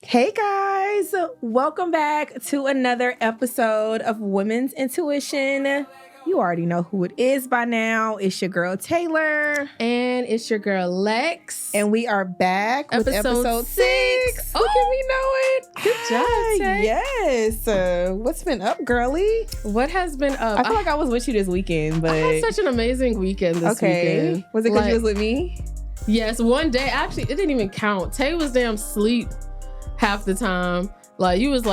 Hey guys, welcome back to another episode of Women's Intuition. You already know who it is by now. It's your girl Taylor. And it's your girl Lex. And we are back with episode 6. Oh, can we know it? Good job, Tay. Yes. What's been up, girly? What has been up? I feel like I was with you this weekend, but... I had such an amazing weekend this weekend. Was it because you was with me? Yes, one day. Actually, it didn't even count. Tay was damn asleep half the time. Like, you was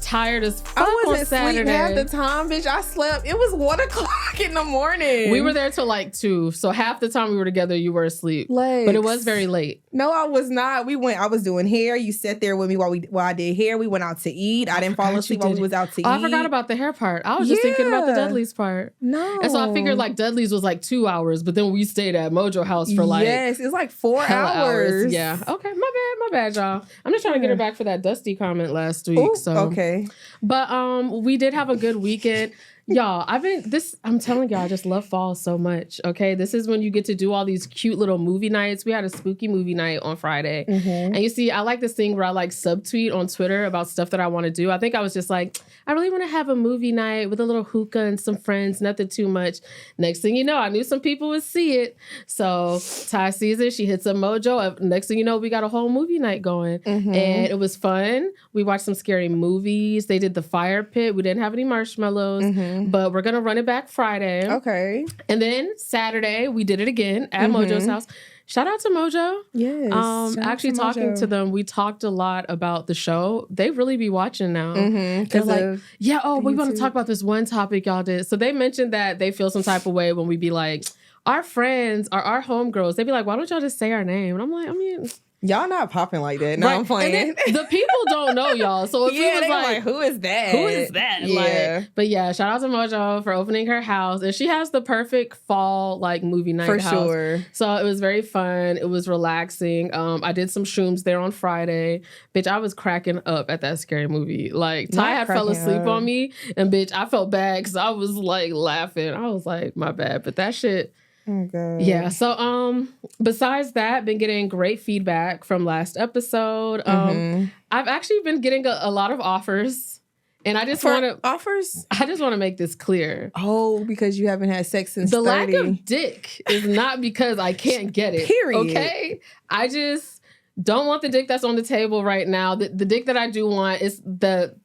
tired as fuck I wasn't on Saturday. sleeping half the time, bitch. I slept. It was 1 o'clock in the morning. We were there till like 2. So half the time we were together, you were asleep. Lex. But it was very late. No, I was not. I was doing hair. You sat there with me while I did hair. We went out to eat. I didn't fall asleep while we was out to eat. I forgot about the hair part. I was just thinking about the Dudley's part. No. And so I figured like Dudley's was like 2 hours, but then we stayed at Mojo House for like... Yes, it's like 4 hours. Yeah. Okay, my bad, y'all. I'm just trying to get her back for that Dusty comment last week. Ooh, so okay. But we did have a good weekend. Y'all, I'm telling y'all, I just love fall so much. Okay. This is when you get to do all these cute little movie nights. We had a spooky movie night on Friday. Mm-hmm. And you see, I like this thing where I like subtweet on Twitter about stuff that I want to do. I think I was just like, I really want to have a movie night with a little hookah and some friends, nothing too much. Next thing you know, I knew some people would see it. So Ty sees it, she hits up Mojo. Next thing you know, we got a whole movie night going. Mm-hmm. And it was fun. We watched some scary movies. They did the fire pit. We didn't have any marshmallows. Mm-hmm. But we're going to run it back Friday. Okay. And then Saturday, we did it again at Mojo's house. Shout out to Mojo. Yes. Actually talking to them, we talked a lot about the show. They really be watching now. They're like, we want to talk about this one topic y'all did. So they mentioned that they feel some type of way when we be like, our friends or our homegirls, they be like, why don't y'all just say our name? And I'm like, y'all not popping like that. No, right. I'm playing. The people don't know y'all. So if we was like, who is that? Who is that? Yeah. But yeah, shout out to Mojo for opening her house. And she has the perfect fall like movie night for house. Sure. So it was very fun. It was relaxing. I did some shrooms there on Friday. Bitch, I was cracking up at that scary movie. Like Ty had fell asleep on me. And bitch, I felt bad because I was like laughing. I was like, my bad. But that shit... Oh, God. Yeah. So, besides that, been getting great feedback from last episode. I've actually been getting a lot of offers, and I just want to make this clear. Oh, because you haven't had sex since the 30. lack of dick is not because I can't get it. Period. Okay. I just don't want the dick that's on the table right now. The dick that I do want is the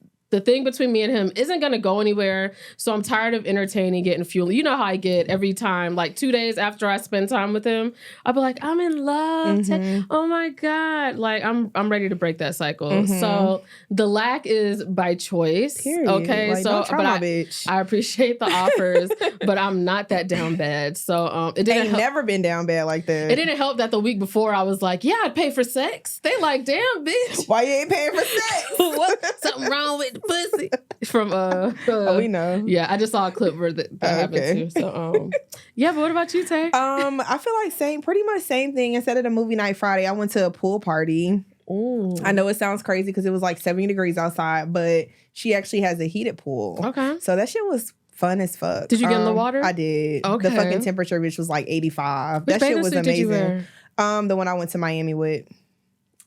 thing between me and him isn't going to go anywhere. So I'm tired of entertaining it and fueling. You know how I get every time, like 2 days after I spend time with him, I'll be like, I'm in love. Mm-hmm. Oh my God. Like I'm ready to break that cycle. Mm-hmm. So the lack is by choice. Period. Okay. Like, so, don't try but my bitch. I appreciate the offers, but I'm not that down bad. So it didn't never been down bad like that. It didn't help that the week before I was like, yeah, I'd pay for sex. They like, damn, bitch. Why you ain't paying for sex? What? Something wrong with pussy from we know. Yeah, I just saw a clip where that happened too. So yeah, but what about you, Tay? I feel like pretty much same thing. Instead of the movie night Friday, I went to a pool party. Ooh. I know it sounds crazy because it was like 70 degrees outside, but she actually has a heated pool. Okay. So that shit was fun as fuck. Did you get in the water? I did. Okay. The fucking temperature, which was like 85. Which that shit was amazing. Did you wear? The one I went to Miami with.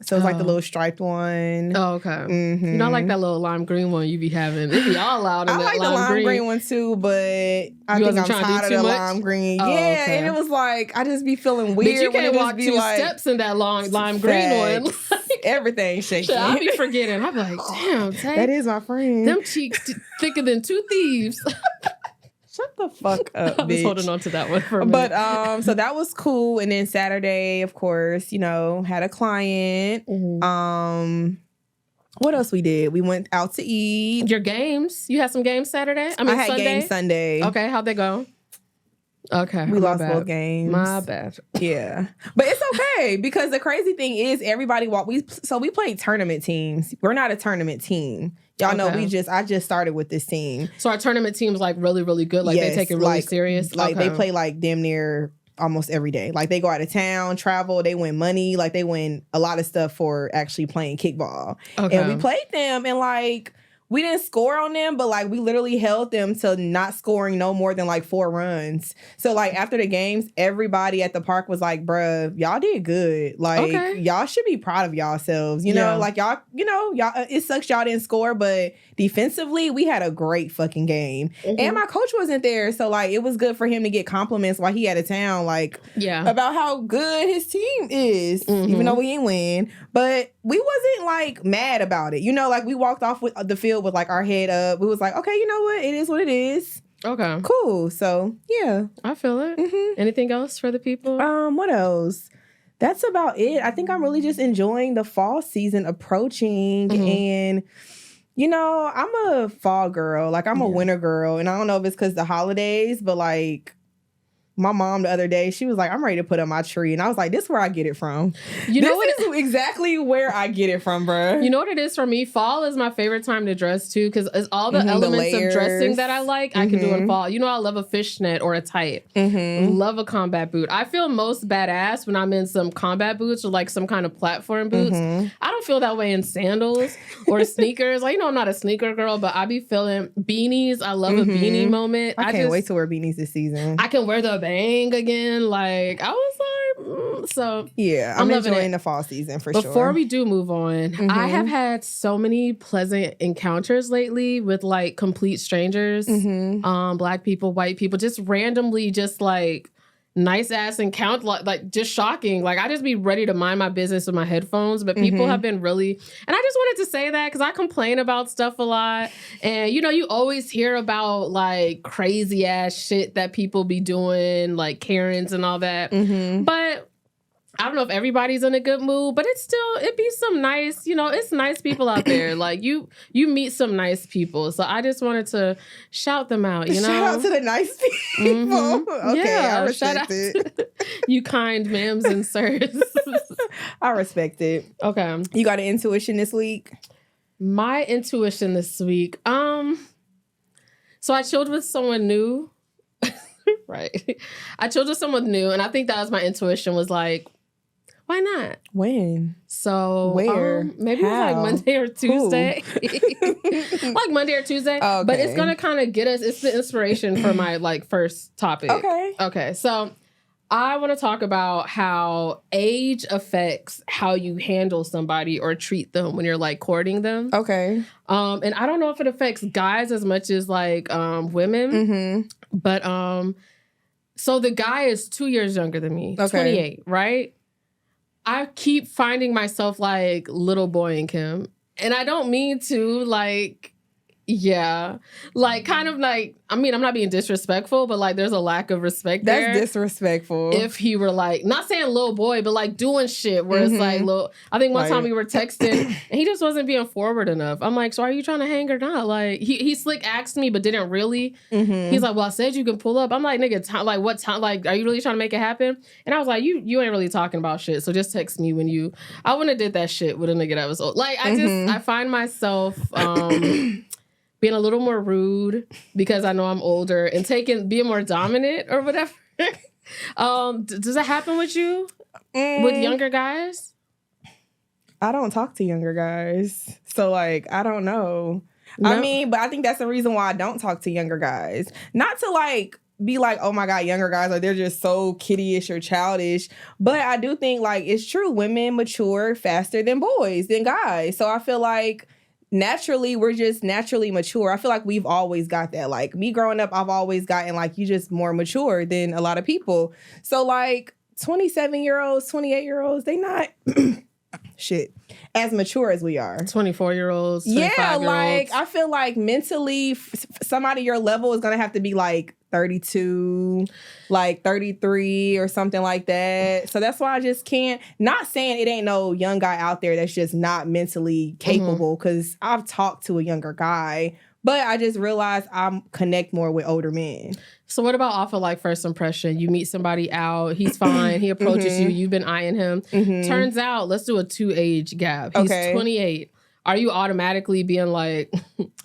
So it's like the little striped one. Oh, okay. Mm-hmm. You know, I like that little lime green one you be having. It be all out in I that like the lime green one too, but I think I'm tired of the lime green. Oh, yeah, okay. And it was like, I just be feeling weird. But you can't walk two like, steps in that lime green one. Everything shaking. I'll be forgetting. I'll be like, damn, Tay. That is my friend. Them cheeks thicker than 2 thieves. Shut the fuck up, bitch. I was holding on to that one for a minute. But so that was cool. And then Saturday, of course, had a client. Mm-hmm. What else we did? We went out to eat. Your games? You had some games Saturday? I had Sunday? games Sunday. Okay, how'd they go? Okay. We lost both games. My bad. Yeah. But it's okay because the crazy thing is everybody we played tournament teams. We're not a tournament team. Y'all know I just started with this team. So our tournament team's like really, really good? Like they take it really serious? Like they play like damn near almost every day. Like they go out of town, travel, they win money. Like they win a lot of stuff for actually playing kickball. Okay. And we played them and like we didn't score on them, but like we literally held them to not scoring no more than like 4 runs. So like after the games, everybody at the park was like, bruh, y'all did good. Like y'all should be proud of yourselves. You know, like y'all, it sucks y'all didn't score, but defensively, we had a great fucking game. And my coach wasn't there. So like it was good for him to get compliments while he out of town, like about how good his team is, even though we didn't win. But we wasn't like mad about it. You know, like we walked off with the field with like our head up. We was like, okay, you know what? It is what it is. Okay. Cool. So yeah. I feel it. Anything else for the people? What else? That's about it. I think I'm really just enjoying the fall season approaching and you know, I'm a fall girl. Like I'm a winter girl. And I don't know if it's because the holidays, but like my mom the other day, she was like, I'm ready to put up my tree. And I was like, this is where I get it from. You know this is exactly where I get it from, bro. You know what it is for me? Fall is my favorite time to dress too, because it's all the elements of dressing that I like, I can do in fall. You know, I love a fishnet or a tight. Love a combat boot. I feel most badass when I'm in some combat boots or like some kind of platform boots. I don't feel that way in sandals or sneakers. Like, you know, I'm not a sneaker girl, but I be feeling beanies. I love a beanie moment. I can't wait to wear beanies this season. I can wear the bang again. Like, I was like, so yeah, I'm enjoying the fall season for sure. Before we do move on, I have had so many pleasant encounters lately with like complete strangers, Black people, white people, just randomly, just like nice ass encounter, like just shocking. Like I just be ready to mind my business with my headphones, but people have been really, and I just wanted to say that because I complain about stuff a lot, and you know, you always hear about like crazy ass shit that people be doing, like Karens and all that, but I don't know if everybody's in a good mood, but it be some nice, you know, it's nice people out there. Like you meet some nice people. So I just wanted to shout them out, you know? Shout out to the nice people. Okay, I respect it. You kind ma'ams and sirs. I respect it. Okay. You got an intuition this week? My intuition this week. So I chilled with someone new. Right. I chilled with someone new, and I think that was my intuition was like, why not? When? So where? Maybe it was like Monday or Tuesday. Like Monday or Tuesday. Okay. But it's gonna kind of get us. It's the inspiration for my like first topic. Okay. So I want to talk about how age affects how you handle somebody or treat them when you're like courting them. Okay. And I don't know if it affects guys as much as like women. But so the guy is 2 years younger than me. 28, right? I keep finding myself like little boying him. And I don't mean to, like, yeah. Like, kind of like, I mean, I'm not being disrespectful, but like there's a lack of respect there. That's disrespectful. If he were like, not saying little boy, but like doing shit where it's like little, I think one time we were texting and he just wasn't being forward enough. I'm like, so are you trying to hang or not? Like he slick asked me, but didn't really. He's like, well, I said you can pull up. I'm like, nigga, like what time? Like, are you really trying to make it happen? And I was like, you ain't really talking about shit. So just text me when you, I wouldn't have did that shit with a nigga that was old. Like I find myself, being a little more rude because I know I'm older and being more dominant or whatever. Does that happen with you? With younger guys? I don't talk to younger guys. So like, I don't know. No. I mean, but I think that's the reason why I don't talk to younger guys. Not to like be like, oh my God, younger guys, like they're just so kiddie-ish or childish. But I do think like it's true. Women mature faster than guys. So I feel like naturally, we're just naturally mature. I feel like we've always got that. Like me growing up, I've always gotten like you just more mature than a lot of people. So like 27-year-olds, 28-year-olds, they not shit as mature as we are. 24-year-olds, 25-year-olds. Yeah, like I feel like mentally somebody your level is gonna have to be like 32, like 33 or something like that. So that's why I just can't, not saying it ain't no young guy out there that's just not mentally capable, because I've talked to a younger guy, but I just realized I connect more with older men. So what about off of like first impression? You meet somebody out, he's fine, he approaches you, you've been eyeing him. Turns out, let's do a 2-age gap. He's 28. Are you automatically being like,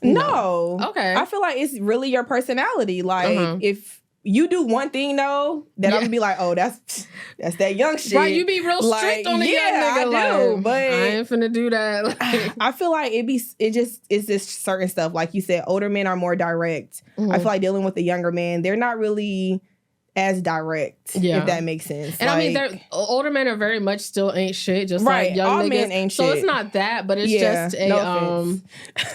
no? Okay. I feel like it's really your personality. Like if you do one thing though that I'm gonna be like, oh, that's that young shit. Right, you be real strict on the young nigga. I do, but I ain't finna do that. I feel like it's just certain stuff. Like you said, older men are more direct. I feel like dealing with the younger men, they're not really as direct, if that makes sense. And I mean, older men are very much still ain't shit, just like young all niggas. Men ain't so shit. It's not that, but it's just a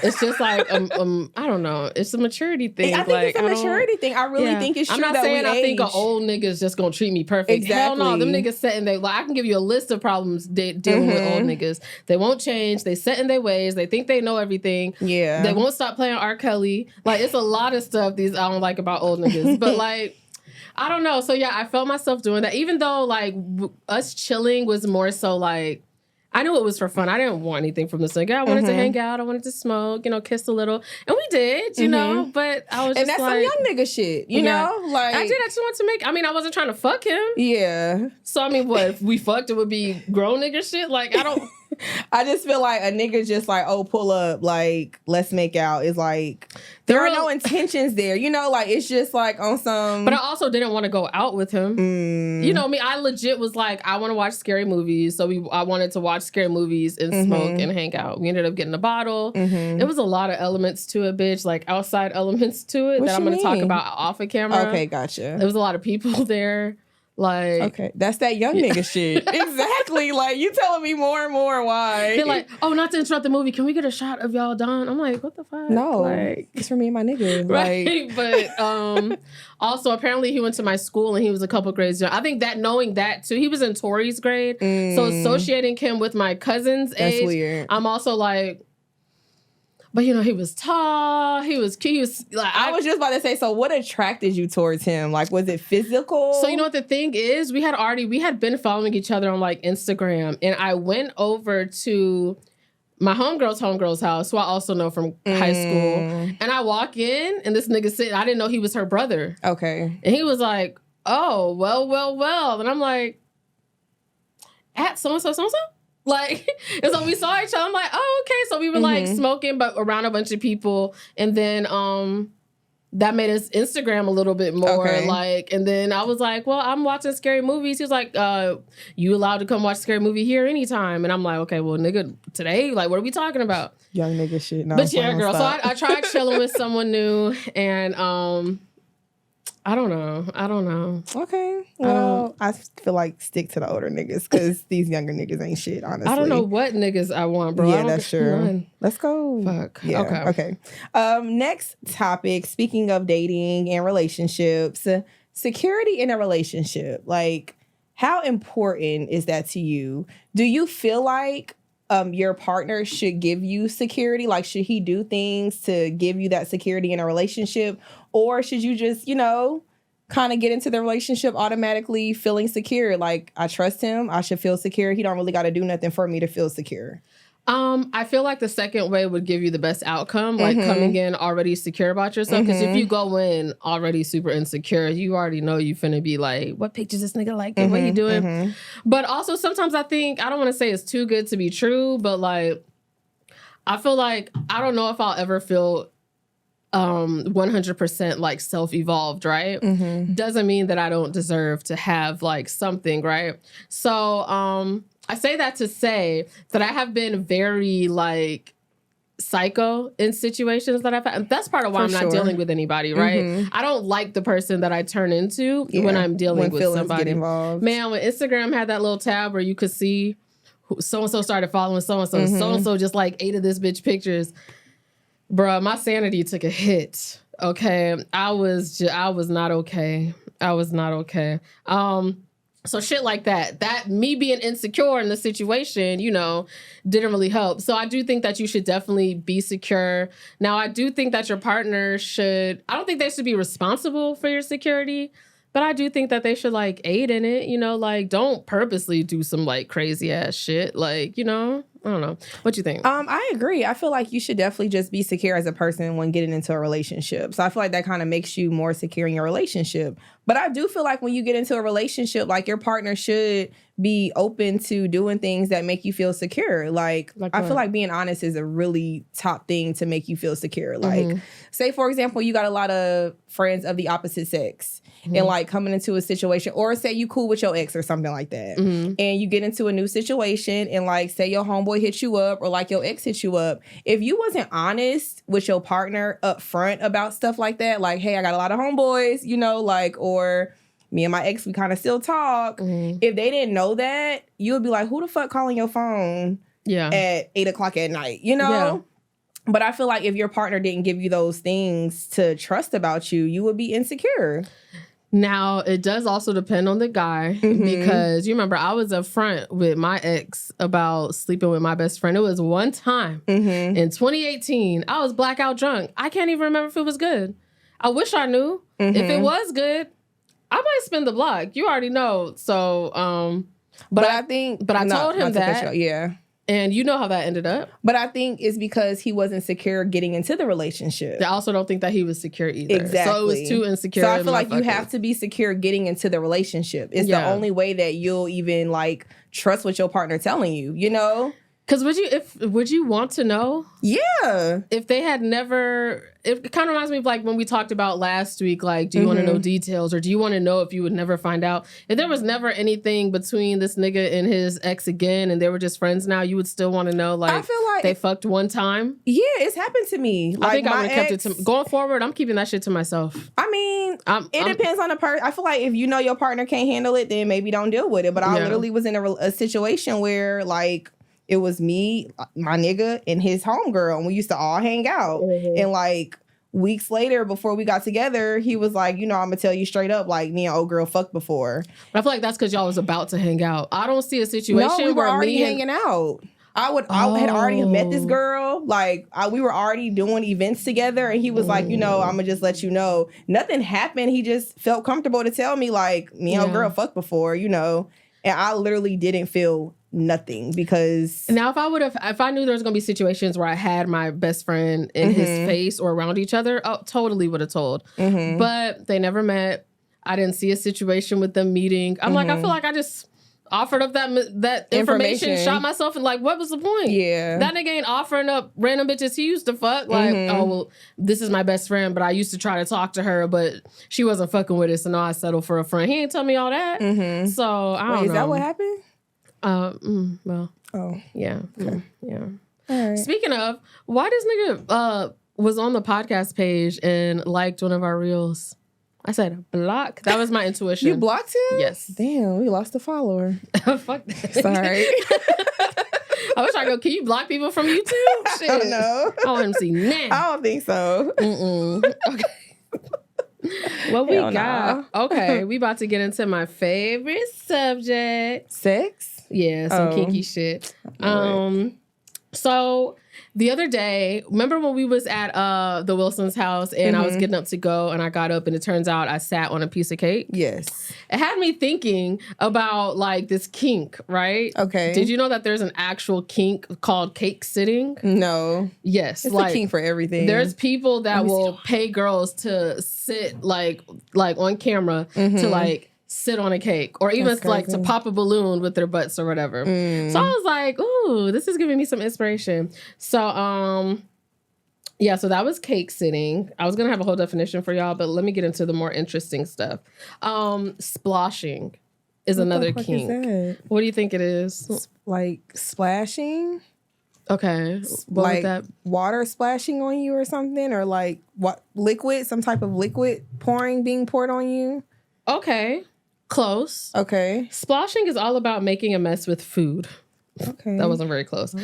it's just like I don't know, it's a maturity thing. I think it's a maturity thing. I really think it's true. I'm not saying I think an old nigga's just gonna treat me perfect. Exactly. Hell no, them niggas set in I can give you a list of problems dealing with old niggas. They won't change. They set in their ways. They think they know everything. Yeah, they won't stop playing R. Kelly. Like, it's a lot of stuff I don't like about old niggas, but like. I don't know. So, yeah, I felt myself doing that. Even though, like, us chilling was more so, like, I knew it was for fun. I didn't want anything from this nigga. I wanted to hang out. I wanted to smoke, kiss a little. And we did, you know. But I was just like... And that's some young nigga shit, you know? Like, I did actually want to make... I mean, I wasn't trying to fuck him. Yeah. So, I mean, what? If we fucked, it would be grown nigga shit? Like, I don't... I just feel like a nigga just like, oh, pull up, like, let's make out. It's like, there are no intentions there. You know, like, it's just like on some... But I also didn't want to go out with him. You know me, I legit was like, I want to watch scary movies. So I wanted to watch scary movies and smoke and hang out. We ended up getting a bottle. There was a lot of elements to it, bitch. Like, outside elements to it that I'm going to talk about off of camera. Okay, gotcha. There was a lot of people there. Like, okay, that's that young nigga shit. Exactly. Like, you telling me more and more why. They're like, oh, not to interrupt the movie, can we get a shot of y'all done? I'm like, what the fuck? No, like, it's for me and my nigga. Right. But also, apparently he went to my school and he was a couple grades young. I think that knowing that too, he was in Tori's grade. So associating him with my cousin's age, that's weird. I'm also like, but he was tall. He was cute. He was like, I was just about to say. So, what attracted you towards him? Like, was it physical? So, you know what the thing is? We had been following each other on like Instagram, and I went over to my homegirl's house, who I also know from high school, and I walk in, and this nigga sitting. I didn't know he was her brother. Okay, and he was like, "Oh, well," and I'm like, "At so and so." Like, and so we saw each other. I'm like, oh, okay. So we were like smoking, but around a bunch of people. And then that made us Instagram a little bit more. Okay. Like, and then I was like, well, I'm watching scary movies. He was like, you allowed to come watch a scary movie here anytime. And I'm like, okay, well, nigga, today, like, what are we talking about? Young nigga shit. No, but yeah, girl. Stop. So I tried chilling with someone new, and I don't know. Okay. Well, I feel like stick to the older niggas because these younger niggas ain't shit, honestly. I don't know what niggas I want, bro. Yeah, that's true. Let's go. Fuck. Yeah. Okay. Next topic, speaking of dating and relationships, security in a relationship. Like, how important is that to you? Do you feel like your partner should give you security? Like, should he do things to give you that security in a relationship? Or should you just, kind of get into the relationship automatically feeling secure? Like, I trust him. I should feel secure. He don't really got to do nothing for me to feel secure. I feel like the second way would give you the best outcome, like coming in already secure about yourself. Because if you go in already super insecure, you already know you finna be like, what pictures this nigga like? What he doing? But also sometimes I think, I don't want to say it's too good to be true, but like, I feel like, I don't know if I'll ever feel 100% like self-evolved, right? Doesn't mean that I don't deserve to have like something, right? So, I say that to say that I have been very like psycho in situations that I've had. That's part of why I'm not dealing with anybody, right? I don't like the person that I turn into when I'm dealing with somebody. Man, when Instagram had that little tab where you could see so-and-so started following so-and-so, so-and-so just like 8 of this bitch pictures. Bruh, my sanity took a hit. Okay, I was not okay. I was not okay. So shit like that me being insecure in the situation, didn't really help. So I do think that you should definitely be secure. Now, I do think that your partner I don't think they should be responsible for your security, but I do think that they should like aid in it, like don't purposely do some like crazy ass shit. Like, I don't know. What you think? I agree. I feel like you should definitely just be secure as a person when getting into a relationship. So I feel like that kind of makes you more secure in your relationship. But I do feel like when you get into a relationship, like your partner should be open to doing things that make you feel secure. Like I feel like being honest is a really top thing to make you feel secure. Like, say for example, you got a lot of friends of the opposite sex, and like coming into a situation, or say you cool with your ex or something like that, and you get into a new situation, and like say your homeboy hits you up, or like your ex hits you up. If you wasn't honest with your partner up front about stuff like that, like, hey, I got a lot of homeboys, you know, like, or me and my ex, we kind of still talk. If they didn't know that, you would be like, who the fuck calling your phone at 8 o'clock at night, you know? Yeah. But I feel like if your partner didn't give you those things to trust about you, you would be insecure. Now, it does also depend on the guy, because you remember I was upfront with my ex about sleeping with my best friend. It was one time in 2018. I was blackout drunk. I can't even remember if it was good. I wish I knew. If it was good, I might spin the block. You already know. So, but I told him that. Yeah. And you know how that ended up. But I think it's because he wasn't secure getting into the relationship. I also don't think that he was secure either. Exactly. So it was too insecure. So I feel like you have to be secure getting into the relationship. It's the only way that you'll even like trust what your partner telling you, you know? Because would you want to know? Yeah. If they had never, it kind of reminds me of like when we talked about last week, like, do you want to know details, or do you want to know if you would never find out? If there was never anything between this nigga and his ex again, and they were just friends now, you would still want to know, like, I feel like they fucked one time? Yeah, it's happened to me. Like, I think I would have kept it to, going forward, I'm keeping that shit to myself. I mean, it depends on the person. I feel like if you know your partner can't handle it, then maybe don't deal with it. But I literally was in a situation where, like, it was me, my nigga, and his homegirl, and we used to all hang out. And like weeks later, before we got together, he was like, you know, I'm gonna tell you straight up, like, me and old girl fucked before. But I feel like that's because y'all was about to hang out. I don't see a situation we were where already hanging out. I had already met this girl. Like, we were already doing events together, and he was like, you know, I'm gonna just let you know. Nothing happened. He just felt comfortable to tell me, like, me and old girl fucked before, you know. And I literally didn't feel nothing, because now if I knew there was gonna be situations where I had my best friend in his face or around each other, I totally would have told. But they never met. I didn't see a situation with them meeting. I'm like, I feel like I just offered up that information, shot myself, and like, what was the point? Yeah, that nigga ain't offering up random bitches he used to fuck. Like, oh well, this is my best friend, but I used to try to talk to her, but she wasn't fucking with it, so now I settled for a friend. He ain't tell me all that. So I don't know. Is that what happened? Well. Oh. Yeah. Okay. Yeah. All right. Speaking of, why this nigga was on the podcast page and liked one of our reels? I said block. That was my intuition. You blocked him? Yes. Damn, we lost a follower. Fuck that. Sorry. I wish I go, can you block people from YouTube? Shit. I don't know. I want him to see now. I don't think so. Okay. What we got? Okay, we about to get into my favorite subject. Sex? Yeah, some kinky shit. So the other day, remember when we was at the Wilson's house and I was getting up to go, and I got up and it turns out I sat on a piece of cake? Yes. It had me thinking about like this kink, right? Okay. Did you know that there's an actual kink called cake sitting? No. Yes. It's like, a kink for everything. There's people that will pay girls to sit like on camera to like sit on a cake, or even like to pop a balloon with their butts or whatever. So I was like, ooh, this is giving me some inspiration. So yeah, so that was cake sitting. I was gonna have a whole definition for y'all, but let me get into the more interesting stuff. Sploshing is another kink. Is that? What do you think it is? Like splashing? Okay. What like that? Water splashing on you or something? Or like what liquid, some type of liquid being poured on you? Okay. Close. Okay. Splashing is all about making a mess with food. Okay. That wasn't very close.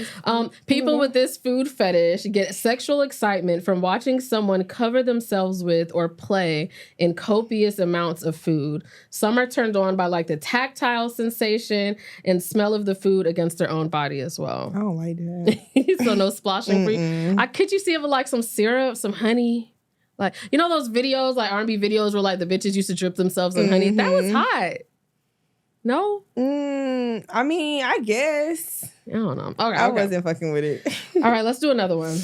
People with this food fetish get sexual excitement from watching someone cover themselves with or play in copious amounts of food. Some are turned on by like the tactile sensation and smell of the food against their own body as well. I don't like that. So no splashing for you. Could you see it with like some syrup, some honey? Like, you know those videos, like R&B videos where like the bitches used to drip themselves in honey? That was hot. No? I mean, I guess. I don't know. Okay, I wasn't fucking with it. All right, let's do another one.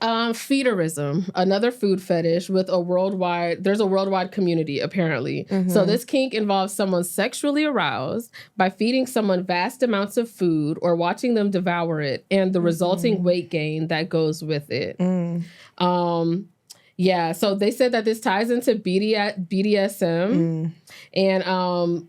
Feederism, another food fetish with there's a worldwide community, apparently. Mm-hmm. So this kink involves someone sexually aroused by feeding someone vast amounts of food or watching them devour it and the resulting weight gain that goes with it. Yeah, so they said that this ties into BDSM, and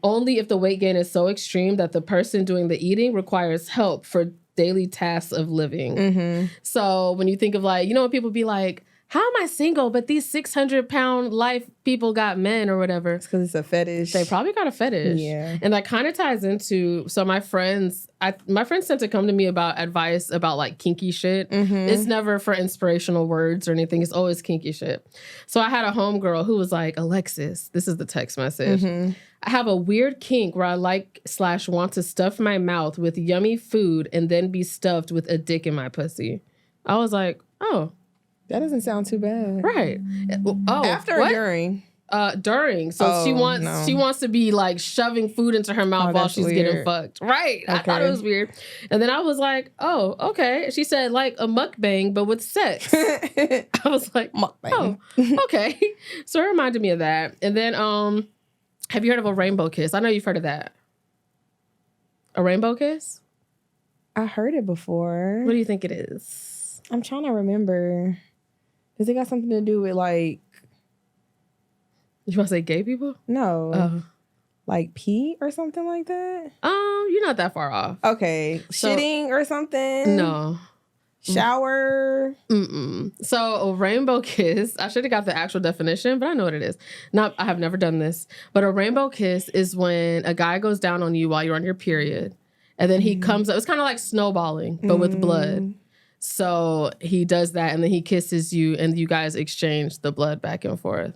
only if the weight gain is so extreme that the person doing the eating requires help for daily tasks of living. So when you think of like, when people be like, how am I single, but these 600-pound life people got men or whatever? It's because it's a fetish. They probably got a fetish. Yeah. And that kind of ties into, so my friends tend to come to me about advice about like kinky shit. It's never for inspirational words or anything. It's always kinky shit. So I had a homegirl who was like, Alexis, this is the text message. I have a weird kink where I like/want to stuff my mouth with yummy food and then be stuffed with a dick in my pussy. I was like, oh. That doesn't sound too bad. Right. Oh, after or during? During. So she wants to be like shoving food into her mouth while she's getting fucked. Right. Okay. I thought it was weird. And then I was like, oh, okay. She said like a mukbang, but with sex. I was like, mukbang. Oh, okay. So it reminded me of that. And then have you heard of a rainbow kiss? I know you've heard of that. A rainbow kiss? I heard it before. What do you think it is? I'm trying to remember. Does it got something to do with like... You want to say gay people? No. Like pee or something like that? You're not that far off. Okay. Shitting or something? No. Shower? So a rainbow kiss, I should have got the actual definition, but I know what it is. I have never done this. But a rainbow kiss is when a guy goes down on you while you're on your period. And then he comes up. It's kind of like snowballing, but with blood. So he does that and then he kisses you and you guys exchange the blood back and forth.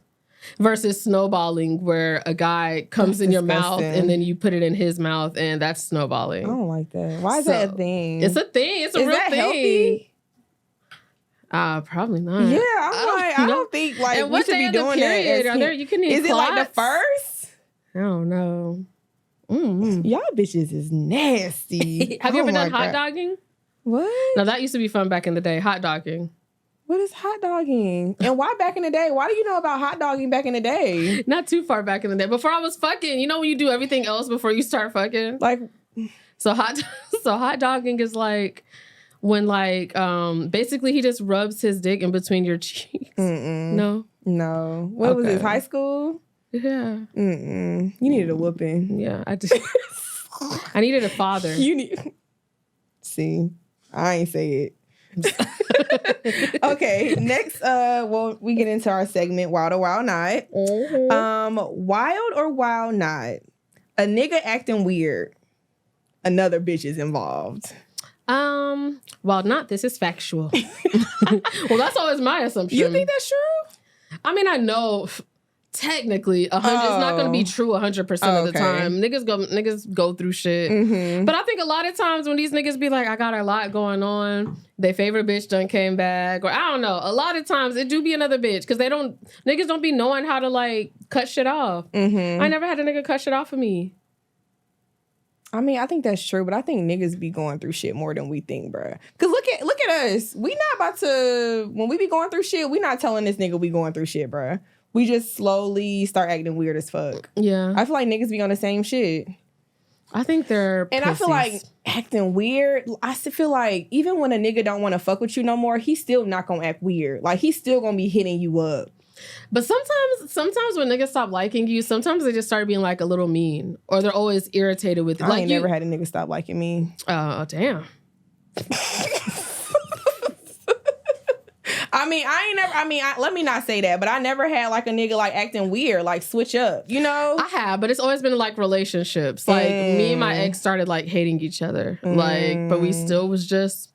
Versus snowballing where a guy comes in your mouth and then you put it in his mouth and that's snowballing. I don't like that. Why is that a thing? It's a thing. It's a real thing. Healthy? Probably not. Yeah, I don't think like and we should be doing that. Is it like the first? I don't know. Y'all bitches is nasty. Have you ever done hot dogging? What? No, that used to be fun back in the day. Hot dogging. What is hot dogging? And why back in the day? Why do you know about hot dogging back in the day? Not too far back in the day. Before I was fucking. You know when you do everything else before you start fucking? Like, so hot dogging is like when like basically he just rubs his dick in between your cheeks. No. What was this? High school? Yeah. You needed a whooping. Yeah, I did. I needed a father. See, I ain't say it. Okay, next, we get into our segment, Wild or Wild Not. Wild or Wild Not? A nigga acting weird. Another bitch is involved. Well, not. This is factual. Well, that's always my assumption. You think that's true? I mean, I know... Technically, it's not going to be true 100% of the time. Niggas go through shit. But I think a lot of times when these niggas be like, I got a lot going on, their favorite bitch done came back, or I don't know. A lot of times it do be another bitch because niggas don't be knowing how to like cut shit off. I never had a nigga cut shit off of me. I mean, I think that's true, but I think niggas be going through shit more than we think, bruh. Cause look at us. We not about to, when we be going through shit, we not telling this nigga we going through shit, bruh. We just slowly start acting weird as fuck. Yeah. I feel like niggas be on the same shit. I think they're And pussies. I feel like acting weird, I still feel like even when a nigga don't want to fuck with you no more, he's still not gonna act weird. Like, he's still gonna be hitting you up. But sometimes when niggas stop liking you, sometimes they just start being like a little mean. Or they're always irritated with you. I ain't never had a nigga stop liking me. Oh, damn. Let me not say that, but I never had like a nigga like acting weird, like switch up, you know? I have, but it's always been like relationships. Like me and my ex started like hating each other. Like, but we still was just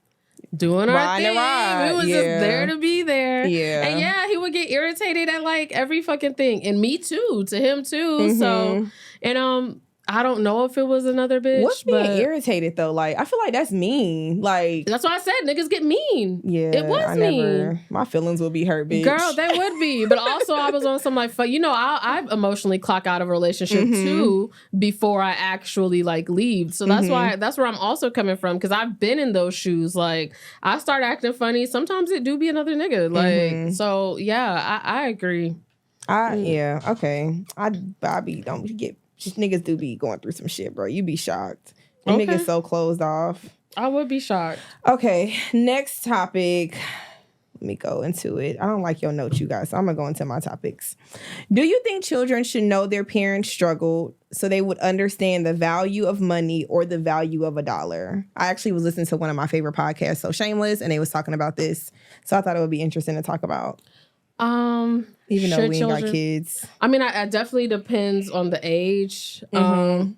doing our thing. We was just there to be there. Yeah. And yeah, he would get irritated at like every fucking thing. And me too, to him too. So, and I don't know if it was another bitch. What's being irritated though? Like, I feel like that's mean. Like, that's why I said niggas get mean. Yeah, it was mean. My feelings will be hurt, bitch. Girl, they would be. But also, I was on some like, I emotionally clock out of a relationship too before I actually like leave. So that's where I'm also coming from, because I've been in those shoes. Like, I start acting funny. Sometimes it do be another nigga. Like, so yeah, I agree. Yeah, okay. Just niggas do be going through some shit, bro. You be shocked. Niggas so closed off. I would be shocked. Okay, next topic. Let me go into it. I don't like your notes, you guys, so I'm going to go into my topics. Do you think children should know their parents struggled so they would understand the value of money or the value of $1? I actually was listening to one of my favorite podcasts, So Shameless, and they was talking about this. So I thought it would be interesting to talk about. Even though we ain't got kids. I mean, it definitely depends on the age. And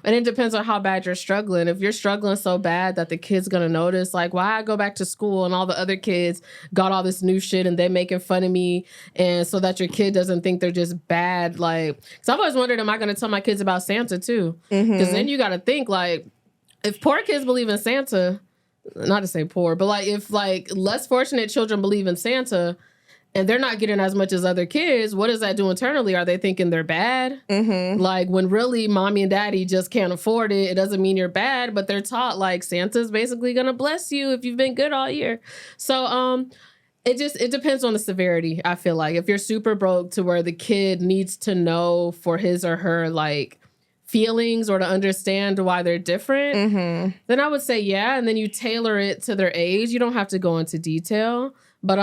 it depends on how bad you're struggling. If you're struggling so bad that the kid's going to notice, like, why I go back to school and all the other kids got all this new shit and they're making fun of me, and so that your kid doesn't think they're just bad. Like, because I've always wondered, am I going to tell my kids about Santa too? Because then you got to think, like, if poor kids believe in Santa, not to say poor, but like if like less fortunate children believe in Santa, and they're not getting as much as other kids, what does that do internally? Are they thinking they're bad? Like, when really mommy and daddy just can't afford it, it doesn't mean you're bad, but they're taught, like, Santa's basically going to bless you if you've been good all year. So it depends on the severity, I feel like. If you're super broke to where the kid needs to know for his or her, like, feelings or to understand why they're different, then I would say yeah, and then you tailor it to their age. You don't have to go into detail, but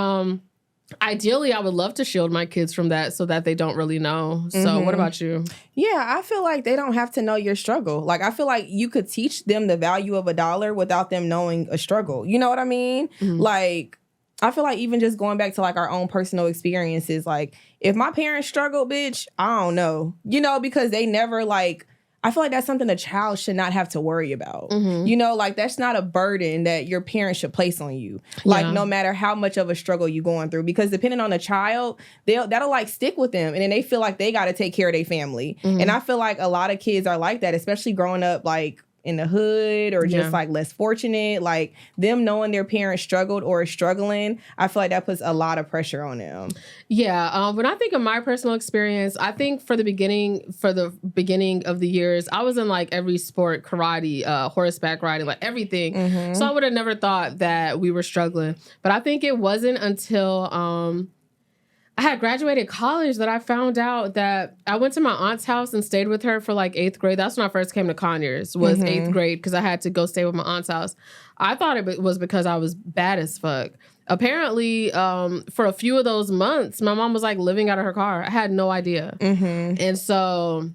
ideally, I would love to shield my kids from that so that they don't really know. So what about you? Yeah, I feel like they don't have to know your struggle. Like, I feel like you could teach them the value of $1 without them knowing a struggle. You know what I mean? Like, I feel like even just going back to like our own personal experiences, like if my parents struggled, bitch, I don't know. You know, because they never like... I feel like that's something a child should not have to worry about. You know, like that's not a burden that your parents should place on you. Like no matter how much of a struggle you're going through, because depending on the child, that'll like stick with them, and then they feel like they got to take care of their family. And I feel like a lot of kids are like that, especially growing up like in the hood or just like less fortunate. Like them knowing their parents struggled or are struggling, I feel like that puts a lot of pressure on them. Yeah. When I think of my personal experience, I think for the beginning of the years, I was in like every sport, karate, horseback riding, like everything. So I would have never thought that we were struggling. But I think it wasn't until I had graduated college that I found out that I went to my aunt's house and stayed with her for like 8th grade. That's when I first came to Conyers, was 8th grade, because I had to go stay with my aunt's house. I thought it was because I was bad as fuck. Apparently, for a few of those months, my mom was like living out of her car. I had no idea. And so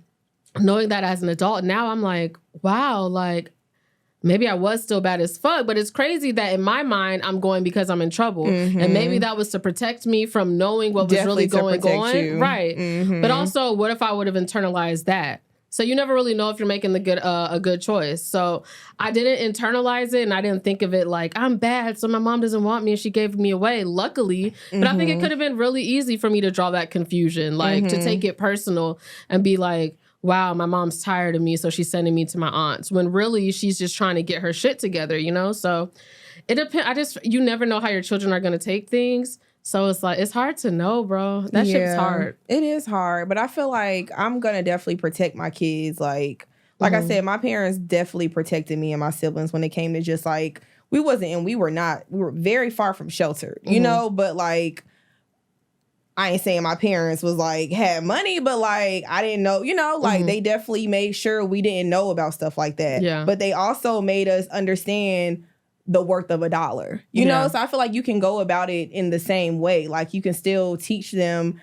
knowing that as an adult, now I'm like, wow, like, maybe I was still bad as fuck, but it's crazy that in my mind, I'm going because I'm in trouble. And maybe that was to protect me from knowing what was really going on. Right. But also, what if I would have internalized that? So you never really know if you're making a good choice. So I didn't internalize it, and I didn't think of it like, I'm bad, so my mom doesn't want me and she gave me away, luckily. But I think it could have been really easy for me to draw that confusion, like to take it personal and be like, wow, my mom's tired of me, so she's sending me to my aunt's, when really she's just trying to get her shit together, you know? So it depends. You never know how your children are going to take things. So it's like, it's hard to know, bro. That shit's hard. It is hard, but I feel like I'm going to definitely protect my kids. Like I said, my parents definitely protected me and my siblings when it came to just like, we were very far from sheltered, you know? But like, I ain't saying my parents was like had money, but like I didn't know, you know, like they definitely made sure we didn't know about stuff like that. Yeah. But they also made us understand the worth of $1, you know? So I feel like you can go about it in the same way. Like you can still teach them,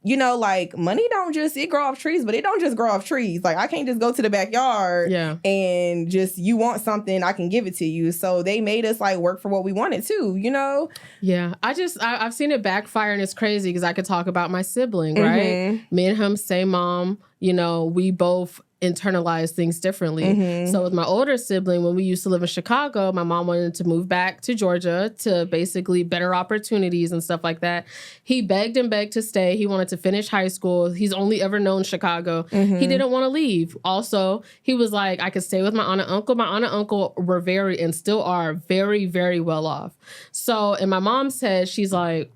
you know, like money it grow off trees, but it don't just grow off trees. Like I can't just go to the backyard and just, you want something, I can give it to you. So they made us like work for what we wanted too, you know? Yeah. I've seen it backfire, and it's crazy because I could talk about my sibling, right? Me and him, same mom, you know, we both internalize things differently. So with my older sibling, when we used to live in Chicago, my mom wanted to move back to Georgia to basically better opportunities and stuff like that. He begged and begged to stay. He wanted to finish high school. He's only ever known Chicago. He didn't want to leave. Also, he was like, I could stay with my aunt and uncle. My aunt and uncle were very, and still are, very, very well off. So, and my mom said, she's like,